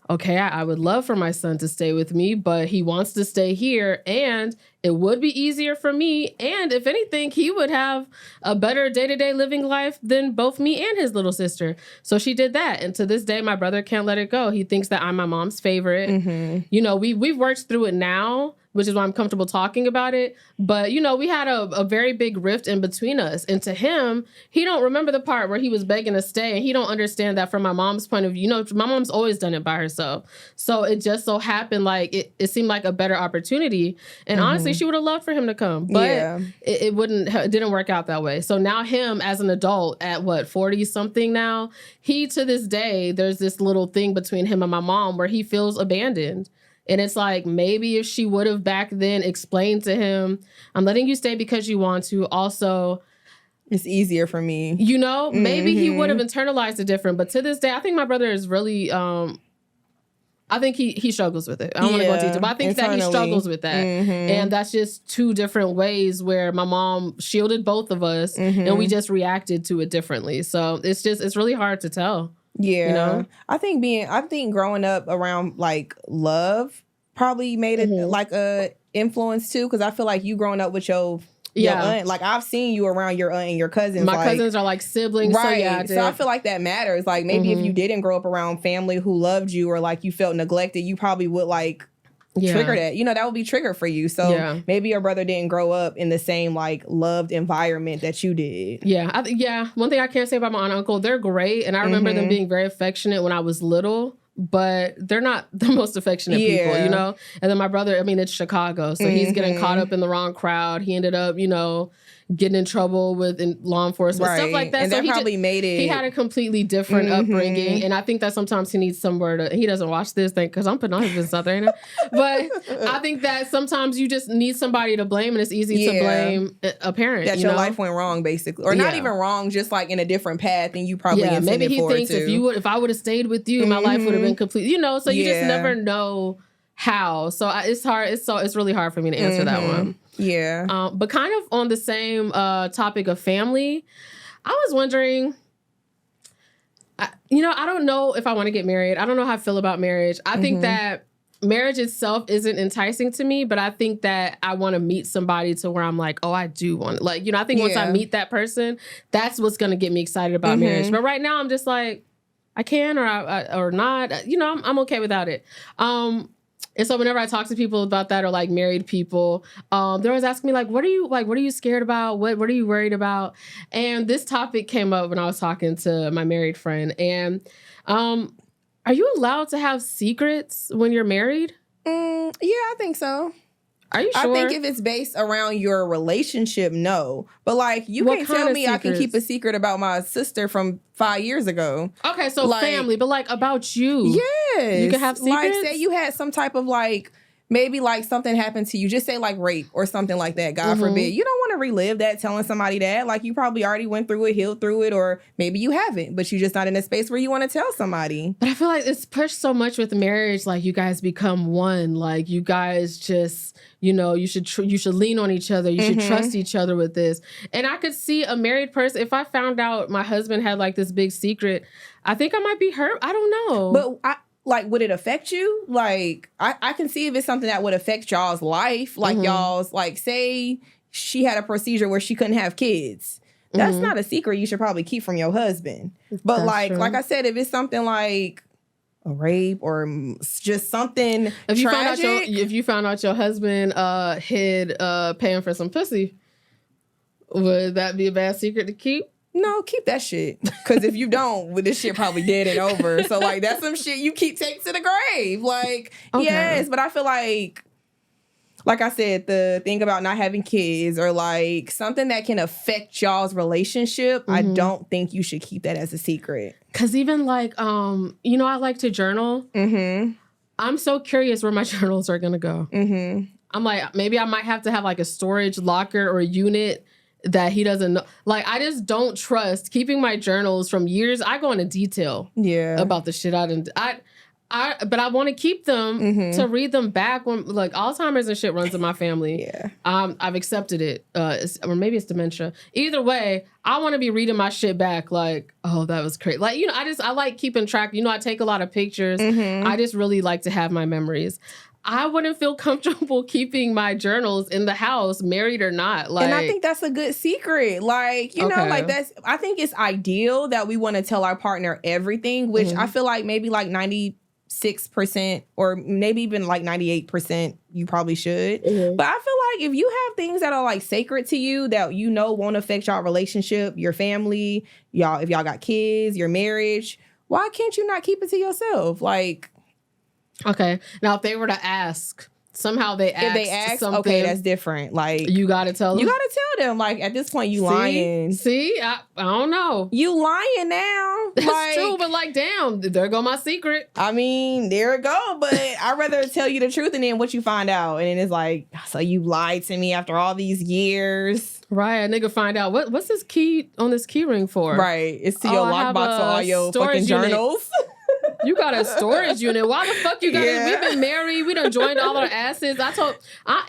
okay, I would love for my son to stay with me, but he wants to stay here, and it would be easier for me. And if anything, he would have a better day-to-day living life than both me and his little sister. So she did that. And to this day, my brother can't let it go. He thinks that I'm my mom's favorite. You know, we've worked through it now, which is why I'm comfortable talking about it. But, you know, we had a very big rift in between us. And to him, he don't remember the part where he was begging to stay. And he don't understand that from my mom's point of view. You know, my mom's always done it by herself. So it just so happened like it seemed like a better opportunity. And honestly, she would have loved for him to come. But it didn't work out that way. So now him as an adult at 40-something now, he to this day, there's this little thing between him and my mom where he feels abandoned. And it's like, maybe if she would have back then explained to him, I'm letting you stay because you want to. Also, it's easier for me. You know, maybe he would have internalized it different. But to this day, I think my brother is really, I think he struggles with it. I don't want to go into detail, but I think that he struggles with that. And that's just two different ways where my mom shielded both of us and we just reacted to it differently. So it's really hard to tell. Yeah. You know? I think growing up around like love probably made it like a influence too. Cause I feel like you growing up with your aunt, like I've seen you around your aunt and your cousins. My cousins are like siblings. Right. So I feel like that matters. Like maybe if you didn't grow up around family who loved you or like you felt neglected, you probably would like trigger that. You know, that would be trigger for you. So maybe your brother didn't grow up in the same like loved environment that you did. Yeah. One thing I can't say about my aunt and uncle, they're great. And I remember them being very affectionate when I was little, but they're not the most affectionate people, you know? And then my brother, I mean, it's Chicago. So he's getting caught up in the wrong crowd. He ended up, you know, getting in trouble with law enforcement, stuff like that. And so that probably made it. He had a completely different upbringing. And I think that sometimes he needs somewhere to, he doesn't watch this thing because I'm putting on his business out there, ain't I? But I think that sometimes you just need somebody to blame, and it's easy to blame a parent. That your life went wrong, basically. Or not even wrong, just like in a different path than you probably intended for it to. Maybe he thinks if I would have stayed with you, my life would have been complete. You know, so you just never know how. So it's hard. It's really hard for me to answer that one. Yeah. But kind of on the same topic of family, I was wondering, I don't know if I want to get married. I don't know how I feel about marriage. I think that marriage itself isn't enticing to me, but I think that I want to meet somebody to where I'm like, oh, I do want it. Like, I think once I meet that person, that's what's going to get me excited about marriage. But right now I'm just like, I can or not. I'm okay without it. And so whenever I talk to people about that, or like married people, they're always asking me like, what are you scared about? What are you worried about? And this topic came up when I was talking to my married friend. And are you allowed to have secrets when you're married? Yeah, I think so. Are you sure? I think if it's based around your relationship, no. But like, you can't tell me I can keep a secret about my sister from 5 years ago. Okay, so like, family, but like about you. Yes. You can have secrets? Like, say you had some type of like, maybe like something happened to you. Just say like rape or something like that, God forbid. You don't want to relive that telling somebody that. Like, you probably already went through it, healed through it, or maybe you haven't, but you're just not in a space where you want to tell somebody. But I feel like it's pushed so much with marriage. Like, you guys become one. Like, you guys just, you should lean on each other. You should trust each other with this. And I could see a married person, if I found out my husband had like this big secret, I think I might be hurt. I don't know. But would it affect you? Like, I can see if it's something that would affect y'all's life. Like, y'all's, like, say she had a procedure where she couldn't have kids. That's not a secret you should probably keep from your husband. But that's like, true. Like I said, if it's something like a rape or just something tragic. If you found out your husband hid paying for some pussy, would that be a bad secret to keep? No, keep that shit. Because if you don't, this shit probably dead and over. So, like, that's some shit you keep taking to the grave. Like, yes, but I feel like I said, the thing about not having kids or, like, something that can affect y'all's relationship, I don't think you should keep that as a secret. Because even, like, I like to journal. I'm so curious where my journals are going to go. I'm like, maybe I might have to have like a storage locker or a unit that he doesn't know. Like, I just don't trust keeping my journals from years. I go into detail about the shit but I want to keep them to read them back when, like, Alzheimer's and shit runs in my family. I've accepted it. Or maybe it's dementia. Either way, I want to be reading my shit back like, oh, that was crazy. Like, you know, I like keeping track. You know, I take a lot of pictures. I just really like to have my memories. I wouldn't feel comfortable keeping my journals in the house, married or not. Like, and I think that's a good secret. Like, you know, like I think it's ideal that we want to tell our partner everything, which I feel like maybe like 96% or maybe even like 98% you probably should. But I feel like if you have things that are like sacred to you that you know won't affect y'all relationship, your family, y'all, if y'all got kids, your marriage, why can't you not keep it to yourself? Like, okay. Now, if they were to ask, somehow they ask something. Okay, that's different. Like, you got to tell them. You got to tell them. Like, at this point, you lying. See? I don't know. You lying now. That's like, true, but like, damn, there go my secret. I mean, there it go. But I'd rather tell you the truth and then what you find out. And then it's like, so you lied to me after all these years. Right, a nigga find out, what's this key on this key ring for? Right, it's to your lockbox for all your fucking journals. You got a storage unit. Why the fuck you got it? We've been married. We done joined all our asses.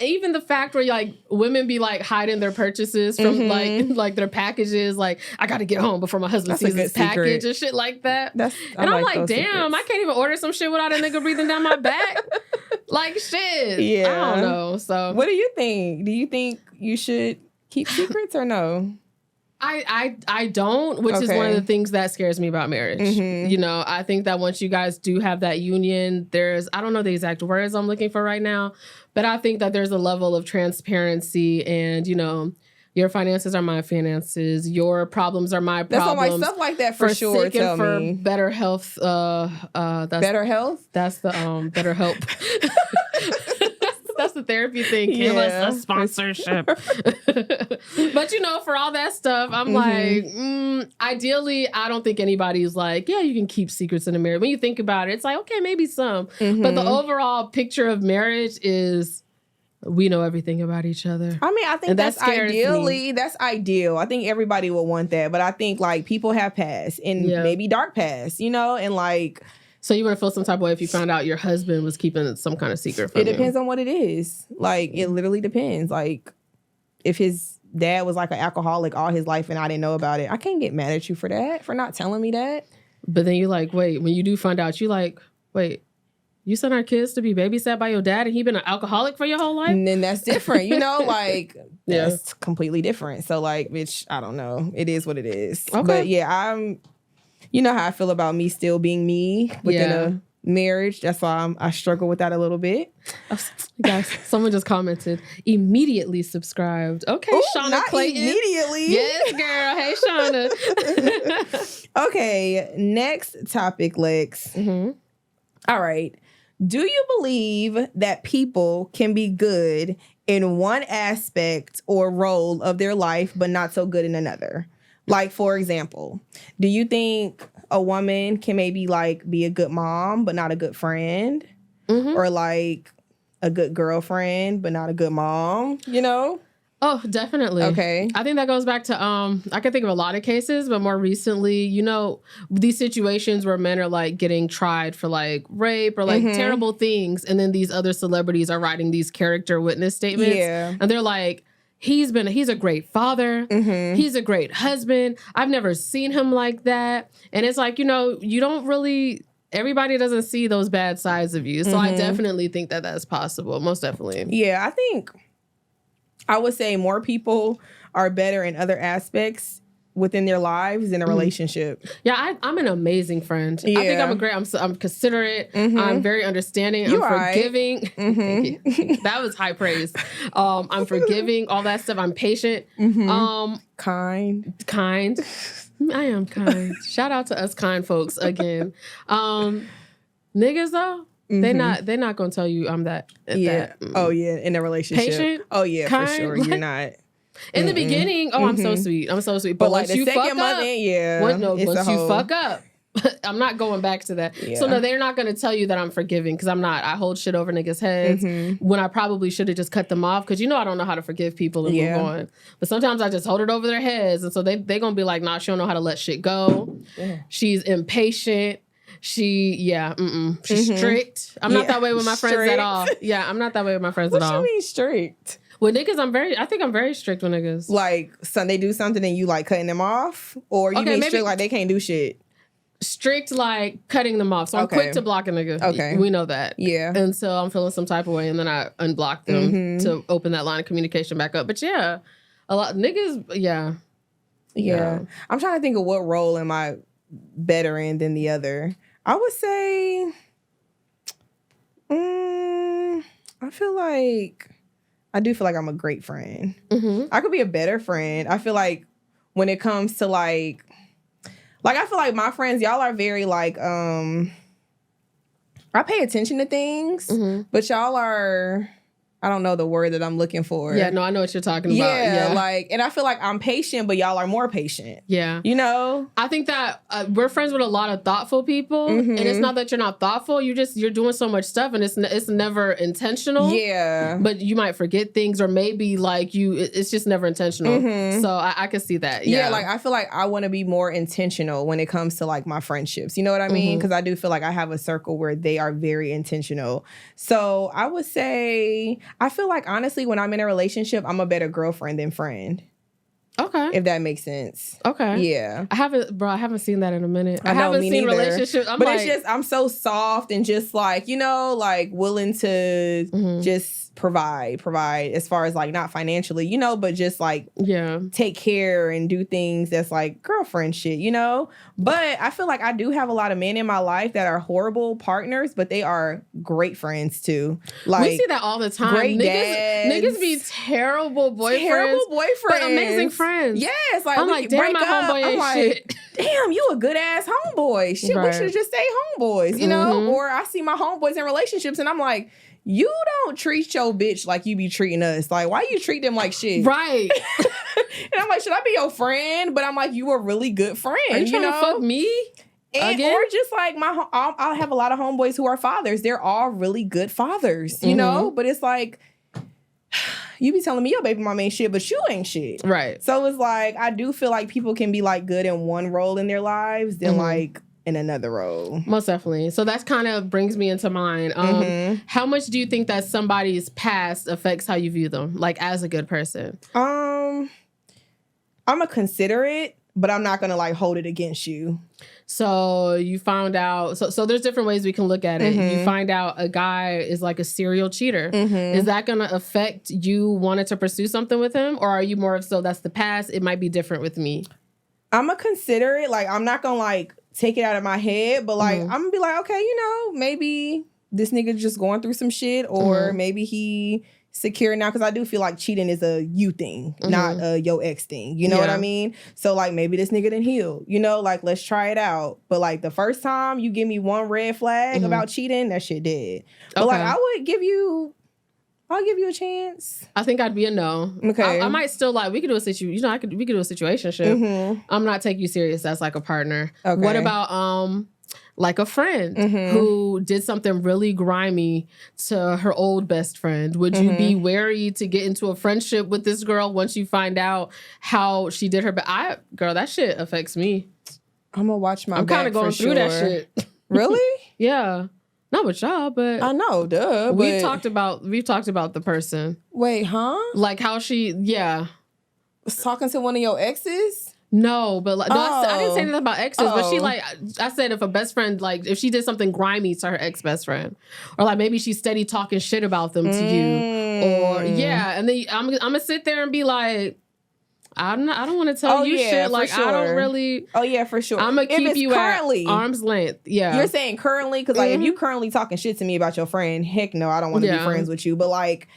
Even the fact where like women be like hiding their purchases from like their packages. Like, I got to get home before my husband sees this package and shit like that. I'm like, damn, secrets. I can't even order some shit without a nigga breathing down my back. Like, shit. Yeah. I don't know. So, what do you think? Do you think you should keep secrets or no? I don't, which is one of the things that scares me about marriage. You know, I think that once you guys do have that union, I don't know the exact words I'm looking for right now, but I think that there's a level of transparency and, you know, your finances are my finances. Your problems are my problems. That's all my stuff like that for sure. Tell for me. Better health. That's better health? That's the better help. That's the therapy thing. Give us a sponsorship. But, you know, for all that stuff, I'm like, ideally, I don't think anybody's like, yeah, you can keep secrets in a marriage. When you think about it, it's like, okay, maybe some. But the overall picture of marriage is we know everything about each other. I mean, I think that's ideal. I think everybody would want that. But I think, like, people have past and maybe dark past, you know, and like... So you would feel some type of way if you found out your husband was keeping some kind of secret from you? It depends on what it is. Like, it literally depends. Like, if his dad was like an alcoholic all his life and I didn't know about it, I can't get mad at you for that, for not telling me that. But then you're like, wait, when you do find out, you like, wait, you sent our kids to be babysat by your dad and he been an alcoholic for your whole life? And then that's different, you know? Like, that's completely different. So, like, bitch, I don't know. It is what it is. Okay. But, yeah, you know how I feel about me still being me within a marriage. That's why I struggle with that a little bit. Guys, someone just commented, immediately subscribed. Okay, ooh, Shauna Clayton. Immediately. Yes, girl. Hey, Shauna. Okay, next topic, Lex. All right. Do you believe that people can be good in one aspect or role of their life, but not so good in another? Like, for example, do you think a woman can maybe like be a good mom, but not a good friend? Or like a good girlfriend, but not a good mom, you know? Oh, definitely. Okay. I think that goes back to, I can think of a lot of cases, but more recently, you know, these situations where men are like getting tried for like rape or like terrible things. And then these other celebrities are writing these character witness statements. Yeah. And they're like, he's a great father. He's a great husband. I've never seen him like that. And it's like, you know, you don't really, everybody doesn't see those bad sides of you. So I definitely think that that's possible. Most definitely. Yeah, I would say more people are better in other aspects within their lives in a relationship. Yeah, I'm an amazing friend. Yeah. I think I'm considerate. I'm very understanding. I'm forgiving. That was high praise. I'm forgiving, all that stuff. I'm patient. Kind. I am kind. Shout out to us kind folks again. Niggas though, they're not gonna tell you I'm that. Oh yeah, in a relationship. Patient. Oh yeah, kind, for sure. You're not. In the beginning, I'm so sweet. I'm so sweet. But like once you fuck up, once you fuck up, I'm not going back to that. Yeah. So no, they're not going to tell you that I'm forgiving because I'm not. I hold shit over niggas' heads when I probably should have just cut them off because I don't know how to forgive people and move on. But sometimes I just hold it over their heads, and so they going to be like, nah, she don't know how to let shit go. She's impatient. She's strict. I'm not that way with my friends at all. Yeah, I'm not that way with my friends at all. What you mean strict? With niggas, I think I'm very strict with niggas. Like, so they do something and you like cutting them off? Or you mean strict like they can't do shit? Strict like cutting them off. So I'm quick to block a nigga. Okay. We know that. Yeah. And so I'm feeling some type of way and then I unblock them to open that line of communication back up. But yeah, a lot niggas, yeah. I'm trying to think of what role am I better in than the other. I would say, I do feel like I'm a great friend. I could be a better friend. I feel like when it comes to like I feel like my friends, y'all are very like, I pay attention to things, but y'all are, I don't know the word that I'm looking for. Yeah, no, I know what you're talking about. Yeah, like, and I feel like I'm patient, but y'all are more patient. Yeah. I think that we're friends with a lot of thoughtful people, and it's not that you're not thoughtful. You're doing so much stuff, and it's never intentional. Yeah. But you might forget things, or maybe like it's just never intentional. So I can see that. Yeah, like I feel like I want to be more intentional when it comes to like my friendships. You know what I mean? Because I do feel like I have a circle where they are very intentional. So I would say, I feel like honestly, when I'm in a relationship, I'm a better girlfriend than friend. Okay. If that makes sense. Okay. Yeah. I haven't seen that in a minute. I know, haven't seen relationships. But it's just, I'm so soft and just like, like willing to just provide as far as like not financially, but just like take care and do things that's like girlfriend shit, But I feel like I do have a lot of men in my life that are horrible partners, but they are great friends too. Like, we see that all the time. Great dads. Niggas be terrible boyfriends. But amazing friends. Yes. Like, I'm like, damn, my homeboy ain't shit. Damn, you a good ass homeboy. Shit, we should have just stayed homeboys, Or I see my homeboys in relationships and I'm like, you don't treat your bitch like you be treating us. Like, why you treat them like shit? Right. And I'm like, should I be your friend? But I'm like, you a really good friend. Are you trying to fuck me? Or just like I'll have a lot of homeboys who are fathers. They're all really good fathers, But it's like, you be telling me your baby mama ain't shit, but you ain't shit. Right. So it's like, I do feel like people can be like good in one role in their lives than like in another role. Most definitely. So that kind of brings me into mind. How much do you think that somebody's past affects how you view them, like as a good person? I'm gonna consider it, but I'm not gonna like hold it against you. So you found out, so there's different ways we can look at it. You find out a guy is like a serial cheater. Is that gonna affect you wanting to pursue something with him? Or are you more of, so that's the past, it might be different with me? I'm gonna consider it. Like, I'm not gonna like take it out of my head, but like, I'm gonna be like, okay, maybe this nigga just going through some shit, or maybe he secure now, because I do feel like cheating is a you thing, not a your ex thing. You know what I mean? So like, maybe this nigga didn't heal. Like, let's try it out. But like, the first time you give me one red flag about cheating, that shit dead. But like, I'll give you a chance. I think I'd be a no. Okay. I might still like, we could do a situation. We could do a situationship. I'm not taking you serious as like a partner. Okay. What about like a friend who did something really grimy to her old best friend? Would you be wary to get into a friendship with this girl once you find out how she did her? But girl, that shit affects me. I'm gonna watch my. I'm kind of going through that shit. Really? Yeah. Not with y'all, but I know, duh. We've talked about the person. Wait, huh? Like how she, was talking to one of your exes. No, but like, I didn't say anything about exes, but she like, I said if a best friend, like if she did something grimy to her ex-best friend, or like maybe she's steady talking shit about them to you, or and then I'm gonna sit there and be like, I don't want to tell you shit. Like, sure. I don't really. Oh, yeah, for sure. I'm going to keep you currently, at arm's length. Yeah. You're saying currently? Because, like, if you currently talking shit to me about your friend, heck no, I don't want to be friends with you. But, like,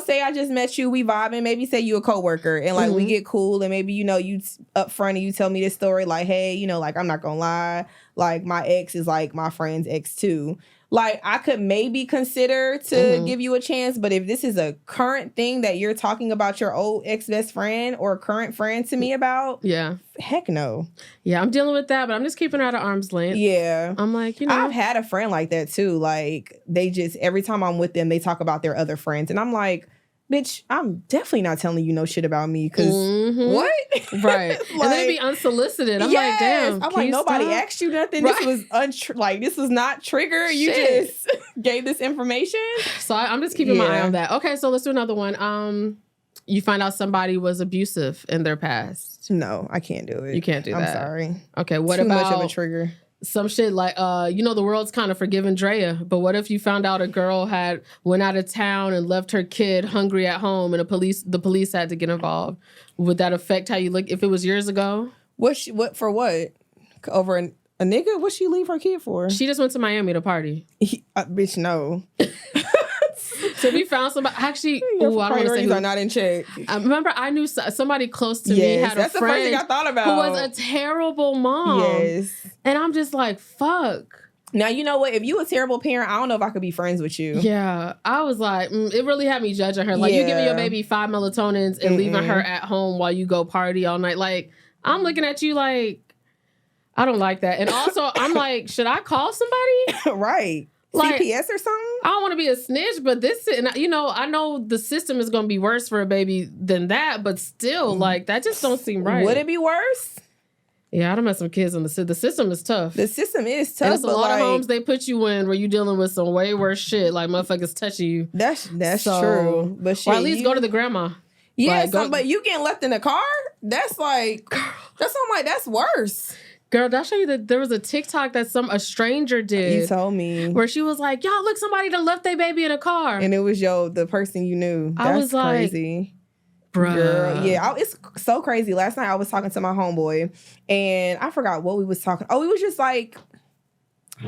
say I just met you, we vibing. Maybe say you a coworker and, like, we get cool. And maybe, you up front and you tell me this story. Like, hey, like, I'm not going to lie. like my ex is like my friend's ex too. Like, I could maybe consider to give you a chance, but if this is a current thing that you're talking about your old ex-best friend or current friend to me about, heck no. Yeah, I'm dealing with that, but I'm just keeping her at arm's length. Yeah. I'm like, I've had a friend like that too. Like, they just, every time I'm with them, they talk about their other friends. And I'm like, bitch, I'm definitely not telling you no shit about me because what? Right. Like, and then be unsolicited. I'm like, damn. I'm like, nobody asked you nothing. Right. This was this was not trigger. You just gave this information. So I'm just keeping my eye on that. Okay, so let's do another one. You find out somebody was abusive in their past. No, I can't do it. You can't do that. I'm sorry. Okay, what Too about much of a trigger? Some shit like, the world's kind of forgiven Drea, but what if you found out a girl went out of town and left her kid hungry at home and the police had to get involved? Would that affect how you look if it was years ago? What for what? Over a nigga? What'd she leave her kid for? She just went to Miami to party. Bitch, no. So we found somebody. Actually, I don't want to say who. Are not in check. I remember I knew somebody close to me had a friend. That's the first thing I thought about. Who was a terrible mom. Yes. And I'm just like, fuck. Now, you know what? If you a terrible parent, I don't know if I could be friends with you. Yeah. I was like, it really had me judging her. Like, you giving your baby 5 melatonins and leaving her at home while you go party all night. Like, I'm looking at you like, I don't like that. And also, I'm like, should I call somebody? Right. Like, CPS or something? I don't want to be a snitch, but I know the system is going to be worse for a baby than that, but still, like, that just don't seem right. Would it be worse? Yeah, I done met some kids on the system is tough. The system is tough. And there's a lot of homes they put you in where you dealing with some way worse shit, like motherfuckers touching you. That's true. But shit, or at least go to the grandma. Yeah, but you getting left in the car? That's like, that's worse. Girl, did I show you that there was a TikTok that a stranger did? You told me. Where she was like, y'all, look, somebody done left their baby in a car. And it was the person you knew. That's crazy. Bruh. Girl, yeah, it's so crazy. Last night I was talking to my homeboy and I forgot what we was talking. Oh, we was just like,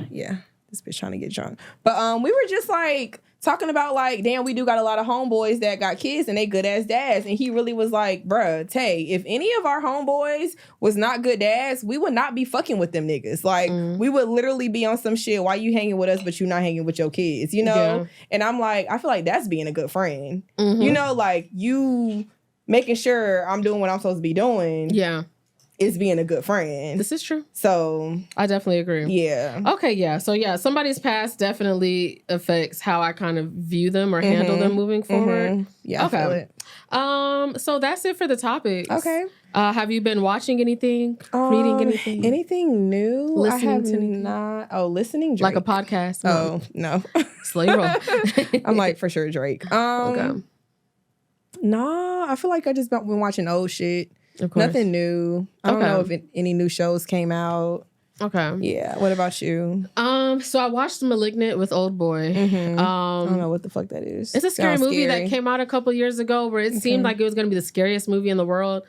yeah, this bitch trying to get drunk. But we were just like talking about like, damn, we do got a lot of homeboys that got kids and they good ass dads. And he really was like, bruh, Tay, if any of our homeboys was not good dads, we would not be fucking with them niggas. Like, we would literally be on some shit. Why you hanging with us, but you not hanging with your kids, you know? Yeah. And I'm like, I feel like that's being a good friend. You know, like you making sure I'm doing what I'm supposed to be doing. Yeah. Is being a good friend. This is true. So I definitely agree. Yeah. Okay, yeah. So yeah, somebody's past definitely affects how I kind of view them or handle them moving forward. Yeah, okay. I feel it. So that's it for the topics. Okay. Have you been watching anything? Reading anything? Anything new? Listening to anything? Not. Oh, listening Drake. Like a podcast? Oh, no. Slow your roll. I'm like, for sure Drake. Okay. Nah, I feel like I just been watching old shit. Nothing new. I don't know if any new shows came out. Okay. Yeah. What about you? So I watched Malignant with Old Boy. I don't know what the fuck that is. It's a scary movie that came out a couple years ago where it seemed like it was going to be the scariest movie in the world.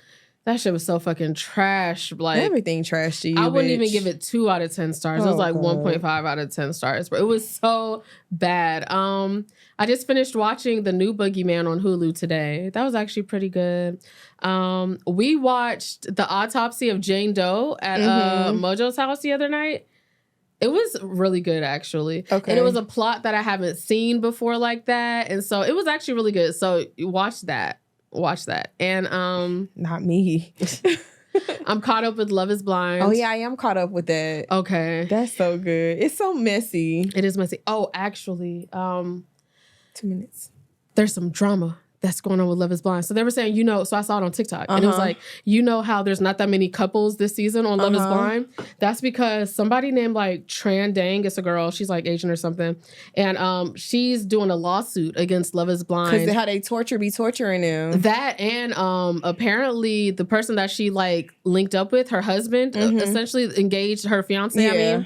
That shit was so fucking trash. Like, everything trash to you, I wouldn't even give it 2 out of 10 stars. It was like 1.5 out of 10 stars. But it was so bad. I just finished watching the new Boogeyman on Hulu today. That was actually pretty good. We watched The Autopsy of Jane Doe at Mojo's house the other night. It was really good, actually. Okay. And it was a plot that I haven't seen before like that. And so it was actually really good. So watch that. And not me. I'm caught up with Love is Blind. Oh yeah, I am caught up with that. Okay. That's so good. It's so messy. It is messy. Oh, actually, 2 minutes. There's some drama that's going on with Love is Blind. So they were saying, so I saw it on TikTok. And it was like, how there's not that many couples this season on Love is Blind? That's because somebody named like Tran Dang, it's a girl, she's like Asian or something. And she's doing a lawsuit against Love is Blind. Because how they be torturing them. That and apparently the person that she like linked up with, her husband, essentially engaged her fiance,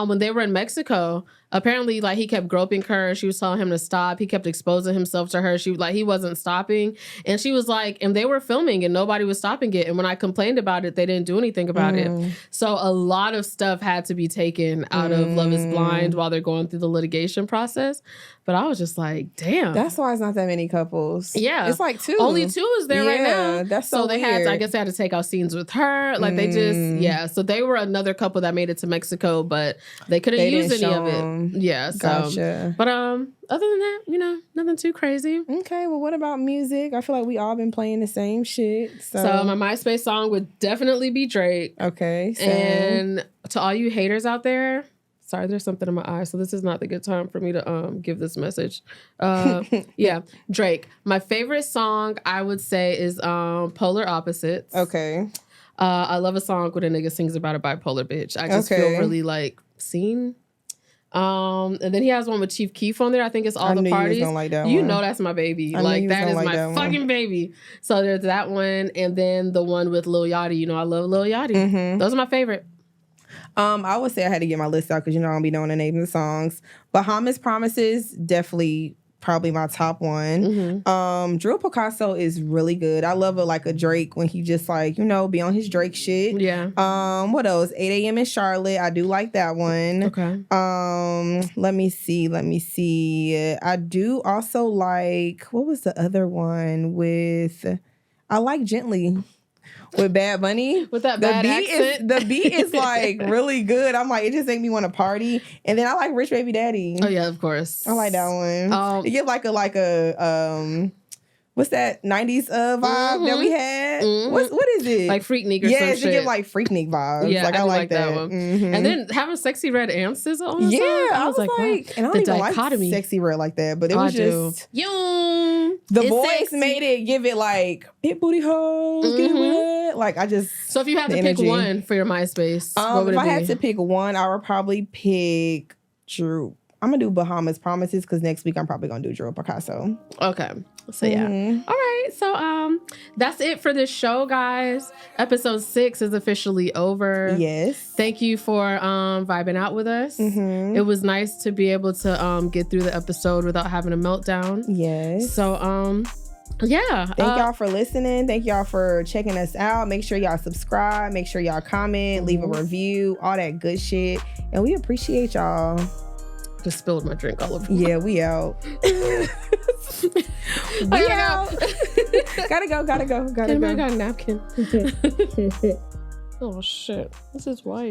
when they were in Mexico, apparently like he kept groping her. She was telling him to stop. He kept exposing himself to her. He wasn't stopping. And she was like, and they were filming and nobody was stopping it. And when I complained about it, they didn't do anything about it. So a lot of stuff had to be taken out of Love is Blind while they're going through the litigation process. But I was just like, damn. That's why it's not that many couples. Yeah. It's like 2. Only 2 is there right now. That's so they weird. I guess they had to take out scenes with her. Like they just, So they were another couple that made it to Mexico, but they couldn't use any of it. Yeah. So, gotcha. But other than that, nothing too crazy. Okay. Well, what about music? I feel like we all been playing the same shit. So my MySpace song would definitely be Drake. Okay. And to all you haters out there, sorry, there's something in my eye, so this is not the good time for me to give this message. Yeah, Drake. My favorite song, I would say, is Polar Opposites. Okay. I love a song when a nigga sings about a bipolar bitch. I just feel really like seen. And then he has one with Chief Keef on there. I think it's All the Parties. You like that you one. know that's my baby. Like that is my fucking baby. So there's that one, and then the one with Lil Yachty. I love Lil Yachty. Those are my favorite. I would say I had to get my list out because I don't be knowing the names of the songs. Bahamas Promises, definitely probably my top one. Drill Picasso is really good. I love a Drake when he just be on his Drake shit. Yeah. What else? 8 a.m. in Charlotte. I do like that one. Okay. Let me see. I do also like, what was the other one with, I like Gently. With Bad Bunny. With that bad accent. The beat is really good. I'm like, it just make me want to party. And then I like Rich Baby Daddy. Oh yeah, of course. I like that one. It give like a what's that 90s vibe that we had? What is it? Like Freaknik or some shit. Yeah, it give like Freaknik vibes. Yeah, I like that one. And then having Sexy Red and SZA on the song, I was like, wow. And I don't even like Sexy Red like that, but it was just the voice sexy. Made it give it like big booty hoes, give it like I just. So if you had to pick one for your MySpace, what would it be? If I had to pick one, I would probably pick Drew. I'm gonna do Bahamas Promises because next week I'm probably gonna do Drill Picasso. Okay. So yeah. All right. So that's it for this show, guys. Episode 6 is officially over. Yes. Thank you for vibing out with us. It was nice to be able to get through the episode without having a meltdown. Yes. So yeah. Thank y'all for listening. Thank y'all for checking us out. Make sure y'all subscribe. Make sure y'all comment, leave a review, all that good shit. And we appreciate y'all. Just spilled my drink all over. Yeah, we out. We out. Gotta go. I got a napkin. Oh shit. This is white.